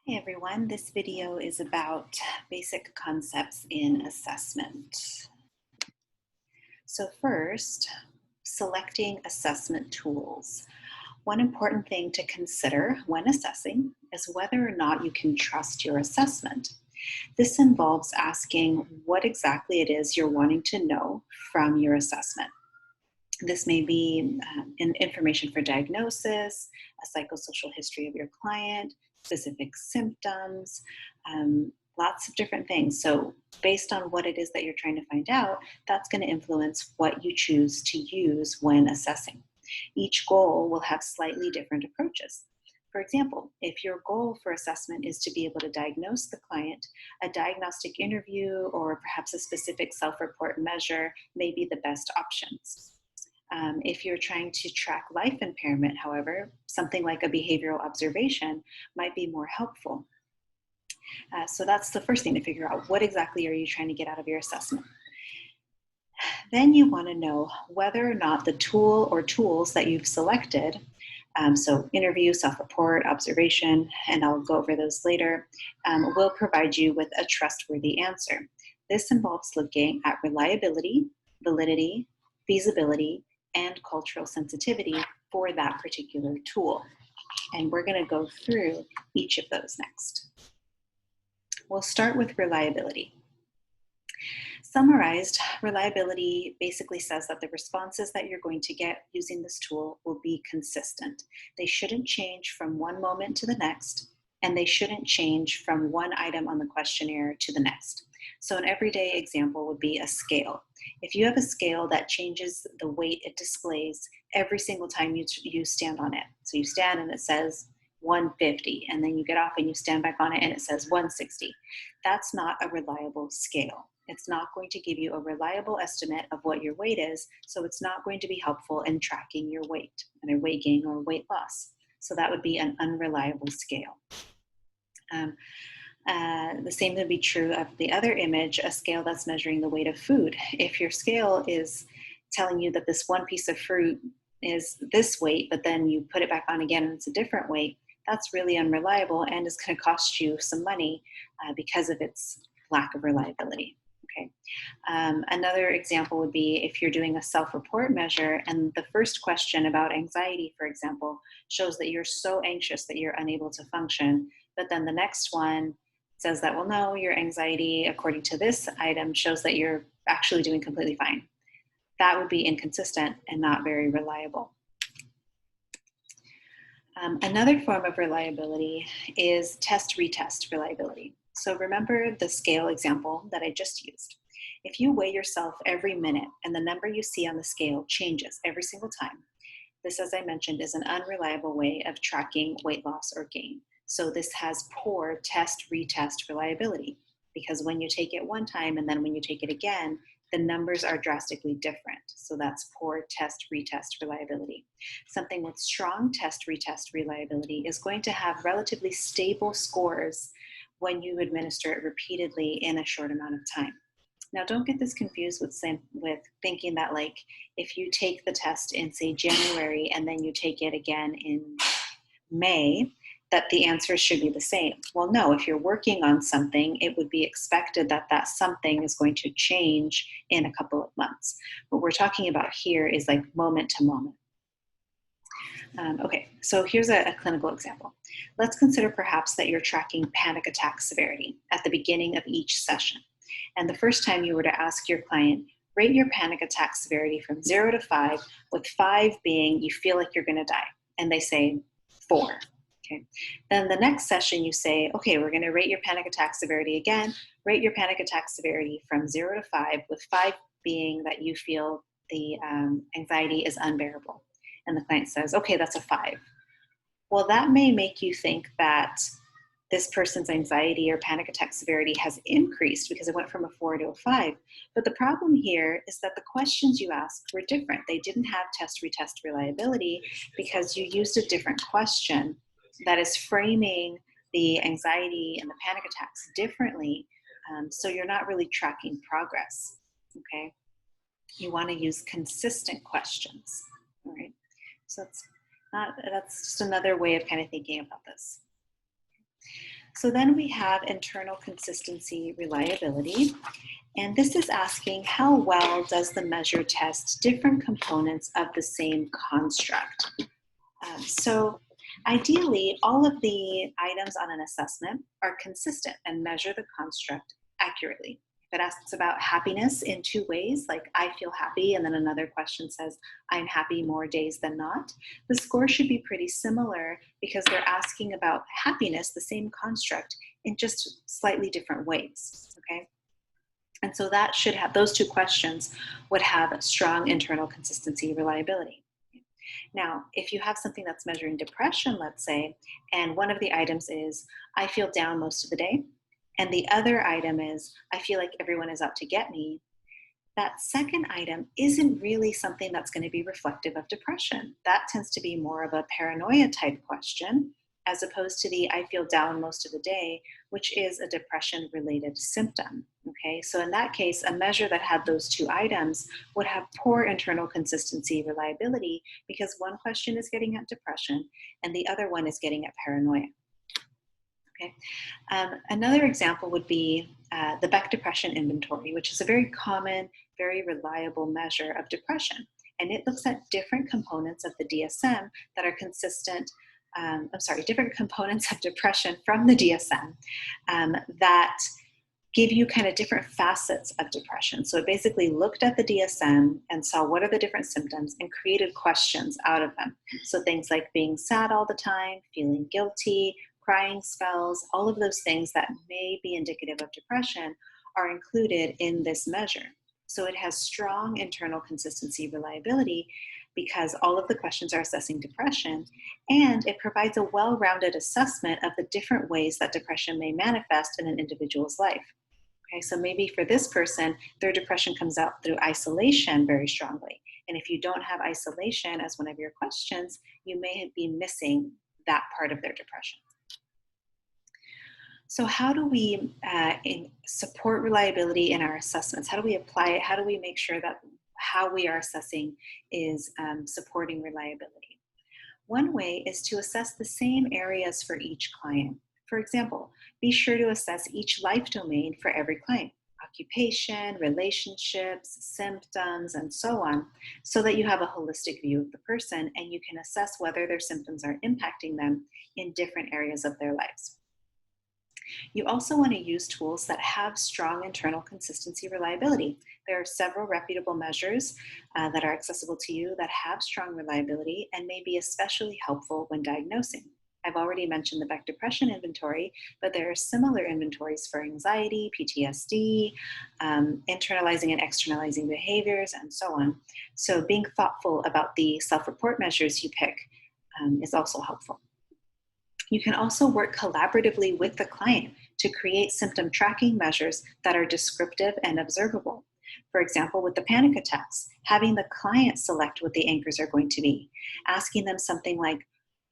Hey everyone, this video is about basic concepts in assessment. So first, selecting assessment tools. One important thing to consider when assessing is whether or not you can trust your assessment. This involves asking what exactly it is you're wanting to know from your assessment. This may be information for diagnosis, a psychosocial history of your client, specific symptoms, lots of different things. So based on what it is that you're trying to find out, that's going to influence what you choose to use when assessing. Each goal will have slightly different approaches. For example, if your goal for assessment is to be able to diagnose the client, a diagnostic interview or perhaps a specific self-report measure may be the best options. If you're trying to track life impairment, however, something like a behavioral observation might be more helpful. So that's the first thing to figure out. What exactly are you trying to get out of your assessment? Then you want to know whether or not the tool or tools that you've selected, so interview, self-report, observation, and I'll go over those later, will provide you with a trustworthy answer. This involves looking at reliability, validity, feasibility, and cultural sensitivity for that particular tool. And we're going to go through each of those next. We'll start with reliability. Summarized, reliability basically says that the responses that you're going to get using this tool will be consistent. They shouldn't change from one moment to the next, and they shouldn't change from one item on the questionnaire to the next. So an everyday example would be a scale. If you have a scale that changes the weight it displays every single time you stand on it, so you stand and it says 150, and then you get off and you stand back on it and it says 160, that's not a reliable scale. It's not going to give you a reliable estimate of what your weight is, so it's not going to be helpful in tracking your weight, either weight gain or weight loss. So that would be an unreliable scale. The same would be true of the other image, a scale that's measuring the weight of food. If your scale is telling you that this one piece of fruit is this weight, but then you put it back on again and it's a different weight, that's really unreliable and is going to cost you some money because of its lack of reliability. Okay. Another example would be if you're doing a self-report measure and the first question about anxiety, for example, shows that you're so anxious that you're unable to function, but then the next one says that, well, no, your anxiety, according to this item, shows that you're actually doing completely fine. That would be inconsistent and not very reliable. Another form of reliability is test-retest reliability. So remember the scale example that I just used. If you weigh yourself every minute and the number you see on the scale changes every single time, this, as I mentioned, is an unreliable way of tracking weight loss or gain. So this has poor test-retest reliability because when you take it one time and then when you take it again, the numbers are drastically different. So that's poor test-retest reliability. Something with strong test-retest reliability is going to have relatively stable scores when you administer it repeatedly in a short amount of time. Now, don't get this confused with thinking that, like, if you take the test in, say, January and then you take it again in May, that the answers should be the same. Well, no, if you're working on something, it would be expected that that something is going to change in a couple of months. What we're talking about here is like moment to moment. Okay, so here's a clinical example. Let's consider perhaps that you're tracking panic attack severity at the beginning of each session. And the first time you were to ask your client, rate your panic attack severity from 0 to 5, with 5 being you feel like you're going to die. And they say 4. Okay. Then the next session you say, okay, we're going to rate your panic attack severity again. Rate your panic attack severity from 0 to 5, with 5 being that you feel the anxiety is unbearable. And the client says, okay, that's a 5. Well, that may make you think that this person's anxiety or panic attack severity has increased because it went from a 4 to a 5. But the problem here is that the questions you asked were different. They didn't have test-retest reliability because you used a different question that is framing the anxiety and the panic attacks differently. So you're not really tracking progress, okay? You want to use consistent questions, all right? So that's just another way of kind of thinking about this. So then we have internal consistency reliability. And this is asking how well does the measure test different components of the same construct? So ideally, all of the items on an assessment are consistent and measure the construct accurately. If it asks about happiness in two ways, like I feel happy, and then another question says I'm happy more days than not, the score should be pretty similar because they're asking about happiness, the same construct, in just slightly different ways, okay? And so that should have, those two questions would have strong internal consistency reliability. Now, if you have something that's measuring depression, let's say, and one of the items is, I feel down most of the day, and the other item is, I feel like everyone is out to get me, that second item isn't really something that's going to be reflective of depression. That tends to be more of a paranoia type question, as opposed to the I feel down most of the day, which is a depression related symptom. Okay, so in that case, a measure that had those two items would have poor internal consistency reliability because one question is getting at depression and the other one is getting at paranoia. Okay. Another example would be the Beck Depression Inventory, which is a very common, very reliable measure of depression. And it looks at different components of the DSM that are consistent, different components of depression from the DSM that give you kind of different facets of depression. So it basically looked at the DSM and saw what are the different symptoms and created questions out of them. So things like being sad all the time, feeling guilty, crying spells, all of those things that may be indicative of depression are included in this measure. So it has strong internal consistency reliability because all of the questions are assessing depression, and it provides a well-rounded assessment of the different ways that depression may manifest in an individual's life. Okay, so maybe for this person, their depression comes out through isolation very strongly. And if you don't have isolation as one of your questions, you may be missing that part of their depression. So how do we support reliability in our assessments? How do we apply it? How do we make sure that how we are assessing is supporting reliability? One way is to assess the same areas for each client. For example, be sure to assess each life domain for every client, occupation, relationships, symptoms, and so on, so that you have a holistic view of the person and you can assess whether their symptoms are impacting them in different areas of their lives. You also want to use tools that have strong internal consistency reliability. There are several reputable measures that are accessible to you that have strong reliability and may be especially helpful when diagnosing. I've already mentioned the Beck Depression Inventory, but there are similar inventories for anxiety, PTSD, internalizing and externalizing behaviors, and so on. So being thoughtful about the self-report measures you pick is also helpful. You can also work collaboratively with the client to create symptom tracking measures that are descriptive and observable. For example, with the panic attacks, having the client select what the anchors are going to be, asking them something like,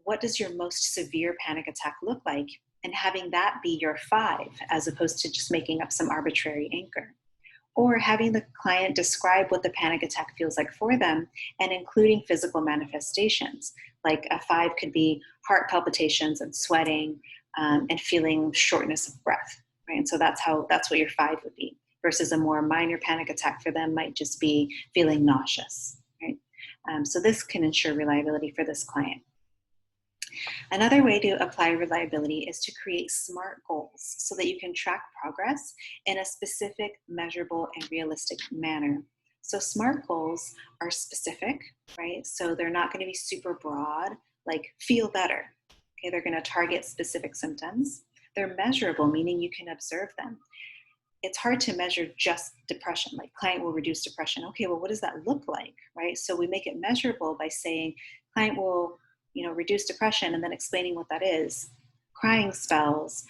what does your most severe panic attack look like? And having that be your 5, as opposed to just making up some arbitrary anchor. Or having the client describe what the panic attack feels like for them and including physical manifestations. Like a 5 could be heart palpitations and sweating and feeling shortness of breath, right? And so that's what your 5 would be, versus a more minor panic attack for them might just be feeling nauseous, right? So this can ensure reliability for this client. Another way to apply reliability is to create SMART goals so that you can track progress in a specific, measurable, and realistic manner. So SMART goals are specific, right? So they're not going to be super broad, like feel better. Okay, they're going to target specific symptoms. They're measurable, meaning you can observe them. It's hard to measure just depression, like client will reduce depression. Okay, well, what does that look like, right? So we make it measurable by saying client will reduce depression, and then explaining what that is. Crying spells,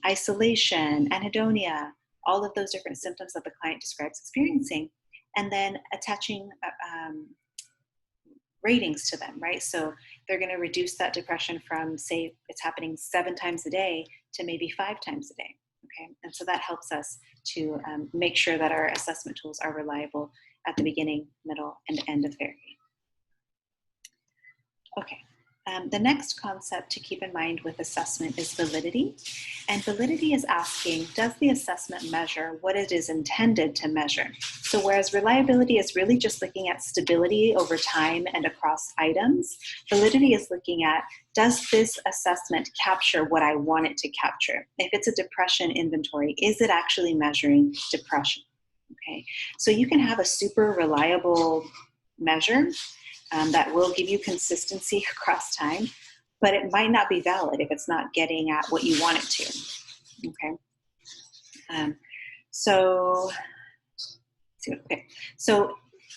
isolation, anhedonia, all of those different symptoms that the client describes experiencing, and then attaching ratings to them, right? So they're going to reduce that depression from, say, it's happening 7 times a day to maybe 5 times a day, okay? And so that helps us to make sure that our assessment tools are reliable at the beginning, middle, and end of therapy. Okay, The next concept to keep in mind with assessment is validity. And validity is asking, does the assessment measure what it is intended to measure? So whereas reliability is really just looking at stability over time and across items, validity is looking at, does this assessment capture what I want it to capture? If it's a depression inventory, is it actually measuring depression? Okay, so you can have a super reliable measure that will give you consistency across time, but it might not be valid if it's not getting at what you want it to. Okay. So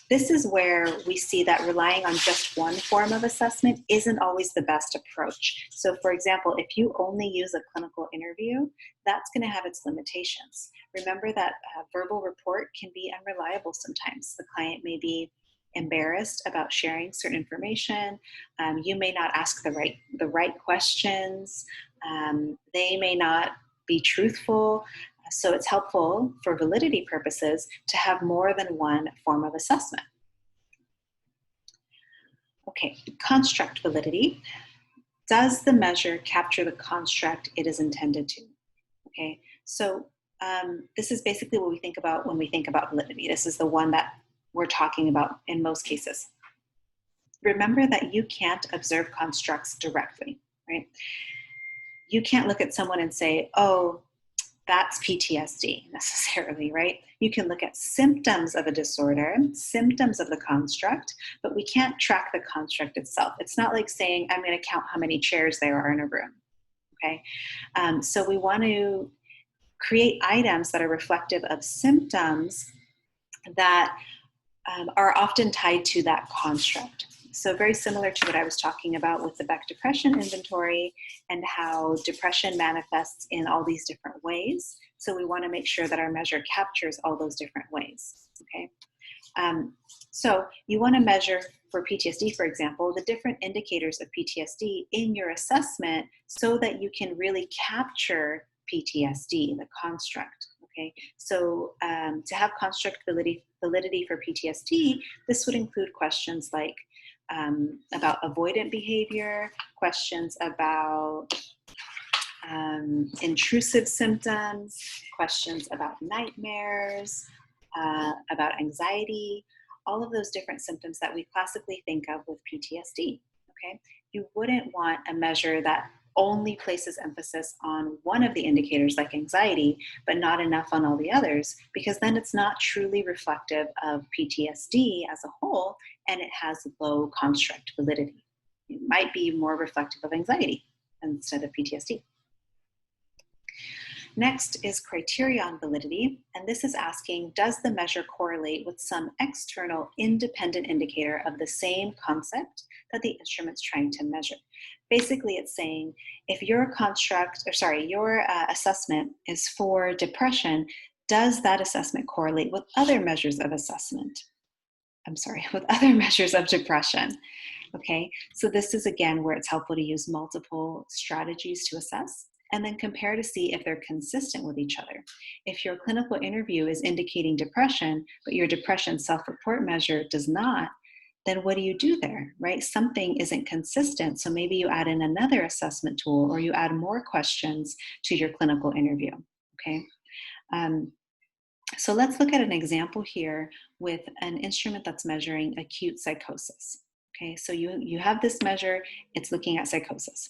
this is where we see that relying on just one form of assessment isn't always the best approach. So for example, if you only use a clinical interview, that's going to have its limitations. Remember that a verbal report can be unreliable sometimes. The client may be embarrassed about sharing certain information. You may not ask the right questions. They may not be truthful. So it's helpful for validity purposes to have more than one form of assessment. Okay, construct validity. Does the measure capture the construct it is intended to? Okay, so this is basically what we think about when we think about validity. This is the one that we're talking about in most cases. Remember that you can't observe constructs directly, right? You can't look at someone and say, oh, that's PTSD necessarily, right? You can look at symptoms of a disorder, symptoms of the construct, but we can't track the construct itself. It's not like saying, I'm going to count how many chairs there are in a room, okay? So we want to create items that are reflective of symptoms that are often tied to that construct. So very similar to what I was talking about with the Beck depression inventory and how depression manifests in all these different ways. So we want to make sure that our measure captures all those different ways, okay? So you want to measure for PTSD, for example, the different indicators of PTSD in your assessment so that you can really capture PTSD, the construct. Okay, so to have construct validity for PTSD, this would include questions like about avoidant behavior, questions about intrusive symptoms, questions about nightmares, about anxiety, all of those different symptoms that we classically think of with PTSD. Okay, you wouldn't want a measure that only places emphasis on one of the indicators like anxiety, but not enough on all the others, because then it's not truly reflective of PTSD as a whole, and it has low construct validity. It might be more reflective of anxiety instead of PTSD. Next is criterion validity, and this is asking, does the measure correlate with some external independent indicator of the same concept that the instrument's trying to measure? Basically, it's saying if your assessment is for depression, does that assessment correlate with other measures of assessment? With other measures of depression. Okay, so this is again where it's helpful to use multiple strategies to assess and then compare to see if they're consistent with each other. If your clinical interview is indicating depression, but your depression self-report measure does not, then what do you do there, right? Something isn't consistent, so maybe you add in another assessment tool or you add more questions to your clinical interview, okay? So let's look at an example here with an instrument that's measuring acute psychosis. Okay, so you have this measure, it's looking at psychosis.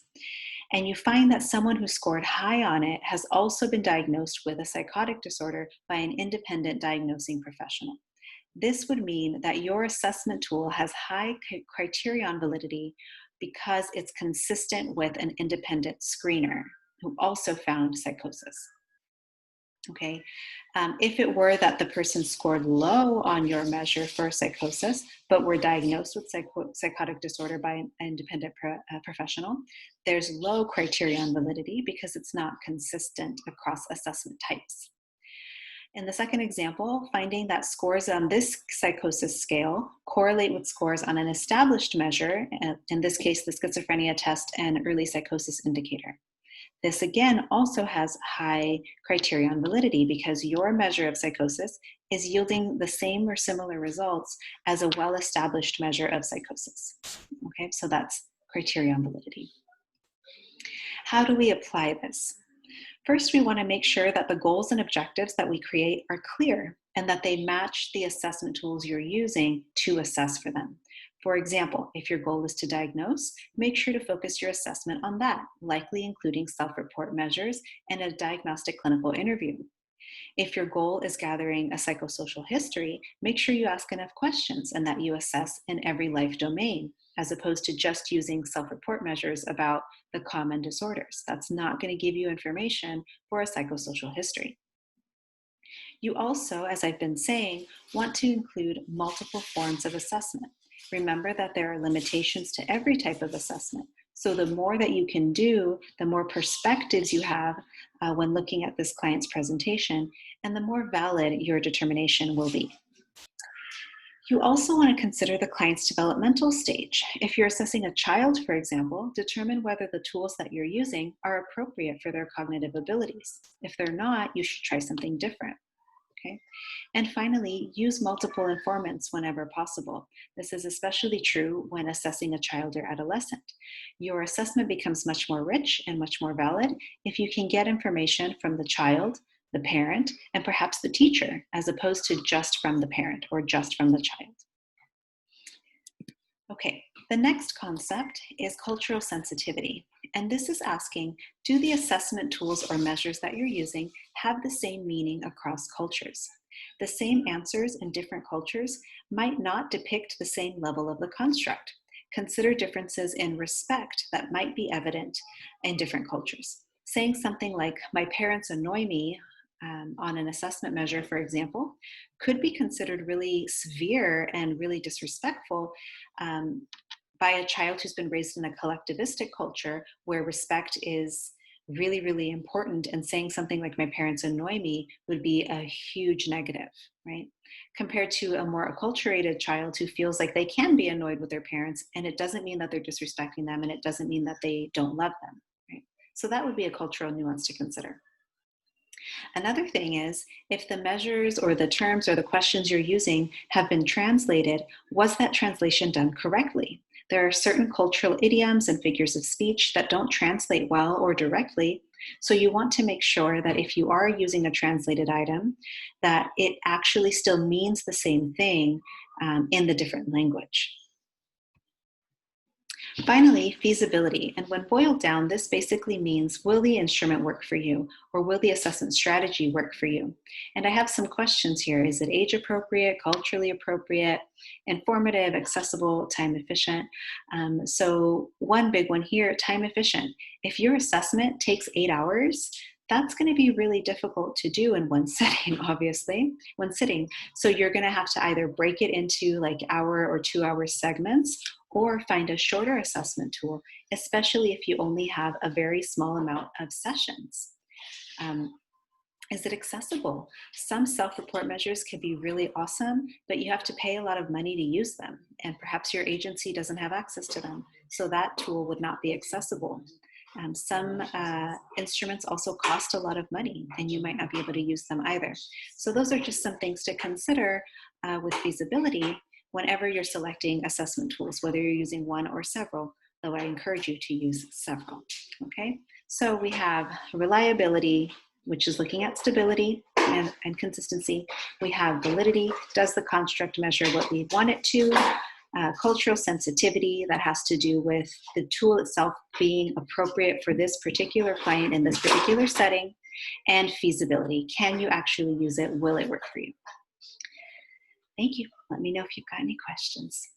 And you find that someone who scored high on it has also been diagnosed with a psychotic disorder by an independent diagnosing professional. This would mean that your assessment tool has high criterion validity because it's consistent with an independent screener who also found psychosis. Okay, if it were that the person scored low on your measure for psychosis, but were diagnosed with psychotic disorder by an independent professional, there's low criterion validity because it's not consistent across assessment types. In the second example, finding that scores on this psychosis scale correlate with scores on an established measure, in this case, the schizophrenia test and early psychosis indicator. This again also has high criterion validity because your measure of psychosis is yielding the same or similar results as a well-established measure of psychosis. Okay, so that's Criterion Validity. How do we apply this? First, we want to make sure that the goals and objectives that we create are clear and that they match the assessment tools you're using to assess for them. For example, if your goal is to diagnose, make sure to focus your assessment on that, likely including self-report measures and a diagnostic clinical interview. If your goal is gathering a psychosocial history, make sure you ask enough questions and that you assess in every life domain, as opposed to just using self-report measures about the common disorders. That's not going to give you information for a psychosocial history. You also, as I've been saying, want to include multiple forms of assessment. Remember that there are limitations to every type of assessment. So the more that you can do, the more perspectives you have when looking at this client's presentation, and the more valid your determination will be. You also want to consider the client's developmental stage. If you're assessing a child, for example, determine whether the tools that you're using are appropriate for their cognitive abilities. If they're not, you should try something different. Okay. And finally, use multiple informants whenever possible. This is especially true when assessing a child or adolescent. Your assessment becomes much more rich and much more valid if you can get information from the child, the parent, and perhaps the teacher, as opposed to just from the parent or just from the child. Okay, the next concept is cultural sensitivity. And this is asking, do the assessment tools or measures that you're using have the same meaning across cultures? The same answers in different cultures might not depict the same level of the construct. Consider differences in respect that might be evident in different cultures. Saying something like, my parents annoy me, on an assessment measure, for example, could be considered really severe and really disrespectful by a child who's been raised in a collectivistic culture where respect is really, really important, and saying something like my parents annoy me would be a huge negative, right? Compared to a more acculturated child who feels like they can be annoyed with their parents, and it doesn't mean that they're disrespecting them, and it doesn't mean that they don't love them, right? So that would be a cultural nuance to consider. Another thing is, if the measures or the terms or the questions you're using have been translated, was that translation done correctly? There are certain cultural idioms and figures of speech that don't translate well or directly, so you want to make sure that if you are using a translated item, that it actually still means the same thing in the different language. Finally, feasibility. And when boiled down, this basically means, will the instrument work for you? Or will the assessment strategy work for you? And I have some questions here. Is it age appropriate, culturally appropriate, informative, accessible, time efficient? So one big one here, time efficient. If your assessment takes 8 hours, that's going to be really difficult to do in one setting, obviously, one sitting. So you're going to have to either break it into like hour or 2 hour segments, or find a shorter assessment tool, especially if you only have a very small amount of sessions. Is it accessible? Some self-report measures can be really awesome, but you have to pay a lot of money to use them, and perhaps your agency doesn't have access to them, so that tool would not be accessible. Some instruments also cost a lot of money, and you might not be able to use them either. So those are just some things to consider with feasibility whenever you're selecting assessment tools, whether you're using one or several, though I encourage you to use several, okay? So we have reliability, which is looking at stability and consistency. We have validity, does the construct measure what we want it to? Cultural sensitivity, that has to do with the tool itself being appropriate for this particular client in this particular setting. And feasibility, can you actually use it? Will it work for you? Thank you. Let me know if you've got any questions.